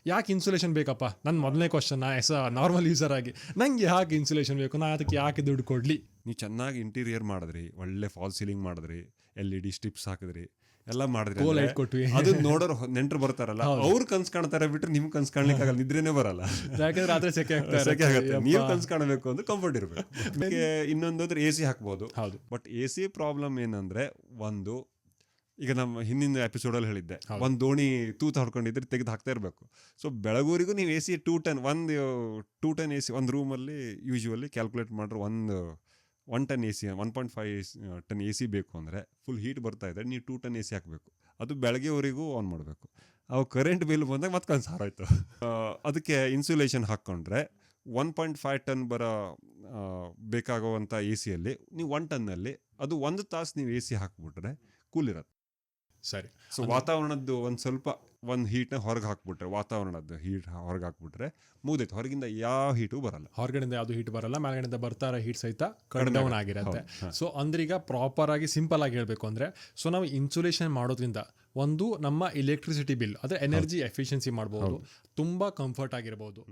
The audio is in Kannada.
ಯಾಕೆ ಇನ್ಸುಲೇಷನ್ ಬೇಕಪ್ಪ? ನನ್ನ ಮೊದಲನೇ ಕ್ವಶನ್ ನಾರ್ಮಲ್ ಯೂಸರ್ ಆಗಿ ನಂಗೆ ಯಾಕೆ ಇನ್ಸುಲೇಷನ್ ಬೇಕು, ನಾ ಅದಕ್ಕೆ ಯಾಕೆ ದುಡ್ಡು ಕೊಡಲಿ? ನೀವು ಚೆನ್ನಾಗಿ ಇಂಟೀರಿಯರ್ ಮಾಡಿದ್ರಿ, ಒಳ್ಳೆ ಫಾಲ್ ಸೀಲಿಂಗ್ ಮಾಡಿದ್ರಿ, LED ಸ್ಟಿಪ್ಸ್ ಹಾಕಿದ್ರಿ, ಎಲ್ಲ ಮಾಡಿದ್ರಿ, ಲೈಟ್ ಕೊಟ್ವಿ, ಅದು ನೋಡೋರು ನೆಂಟರು ಬರ್ತಾರಲ್ಲ ಅವ್ರು ಕನ್ಸ್ ಕಾಣ್ತಾರೆ ಬಿಟ್ರೆ ನಿಮ್ಗೆ ಕನ್ಸ್ ಕಾಣ್ಲಿಕ್ಕೆ ಆಗಲ್ಲ, ನಿದ್ರೇನೆ ಬರಲ್ಲ. ಯಾಕಂದ್ರೆ ರಾತ್ರಿ ಸೆಕೆ ಆಗುತ್ತೆ. ನೀವು ಕನ್ಸ್ ಕಾಣಬೇಕು ಅಂದ್ರೆ ಕಂಫರ್ಟ್ ಇರಬೇಕು. ಇನ್ನೊಂದು AC ಹಾಕ್ಬೋದು. ಹೌದು. ಬಟ್ AC ಪ್ರಾಬ್ಲಮ್ ಏನಂದ್ರೆ, ಒಂದು ಈಗ ನಮ್ಮ ಹಿಂದಿನ ಎಪಿಸೋಡಲ್ಲಿ ಹೇಳಿದ್ದೆ, ಒಂದು ದೋಣಿ ತೂತು ಹೊಡ್ಕೊಂಡಿದ್ರೆ ತೆಗೆದು ಹಾಕ್ತಾ ಇರಬೇಕು. ಸೊ ಬೆಳಗೂರಿಗೂ ನೀವು AC 2 ಟನ್ AC ಒಂದು ರೂಮಲ್ಲಿ ಯೂಶುವಲಿ ಕ್ಯಾಲ್ಕುಲೇಟ್ ಮಾಡ್ರೆ 1 ಟನ್ AC 1.5 ಟನ್ AC ಬೇಕು ಅಂದರೆ ಫುಲ್ ಹೀಟ್ ಬರ್ತಾ ಇದ್ದರೆ ನೀವು 2 ಟನ್ AC ಹಾಕಬೇಕು. ಅದು ಬೆಳಗ್ಗೆವರೆಗೂ ಆನ್ ಮಾಡಬೇಕು. ಅವು ಕರೆಂಟ್ ಬಿಲ್ ಬಂದಾಗ ಮತ್ತೆ ಕನ್ಸಾರ ಆಯಿತು. ಅದಕ್ಕೆ ಇನ್ಸುಲೇಷನ್ ಹಾಕ್ಕೊಂಡ್ರೆ 1.5 ಟನ್ ಬೇಕಾಗುವಂಥ AC ನೀವು 1 ಟನ್ನಲ್ಲಿ ಅದು 1 ತಾಸು ನೀವು AC ಹಾಕ್ಬಿಟ್ರೆ ಕೂಲ್ ಇರುತ್ತೆ. ಸರಿ. ಸೊ ವಾತಾವರಣದ್ದು ಒಂದು ಹೀಟ್ನ ಹೊರಗೆ ಹಾಕ್ಬಿಟ್ರೆ, ವಾತಾವರಣದ್ದು ಹೀಟ್ ಹೊರಗೆ ಹಾಕ್ಬಿಟ್ರೆ ಮುಗ್ದೈತೆ, ಹೊರಗಿಂದ ಯಾವ ಹೀಟು ಬರಲ್ಲ, ಹೊರಗಡೆಯಿಂದ ಯಾವುದು ಹೀಟ್ ಬರಲ್ಲ, ಮೇಲ್ಗಡೆಯಿಂದ ಬರ್ತಾರ ಹೀಟ್ ಸಹಿತ ಡೌನ್ ಆಗಿರುತ್ತೆ. ಸೊ ಅಂದ್ರೆ ಈಗ ಪ್ರಾಪರ್ ಆಗಿ ಸಿಂಪಲ್ ಆಗಿ ಹೇಳಬೇಕು ಅಂದ್ರೆ, ಸೊ ನಾವು ಇನ್ಸುಲೇಷನ್ ಮಾಡೋದ್ರಿಂದ ಒಂದು ನಮ್ಮ ಎಲೆಕ್ಟ್ರಿಸಿಟಿ ಬಿಲ್, ಅಂದ್ರೆ ಎನರ್ಜಿ ಎಫಿಷಿಯನ್ಸಿ ಮಾಡ್ಬೋದು, ತುಂಬಾ ಕಂಫರ್ಟ್ ಆಗಿರ್ಬೋದು.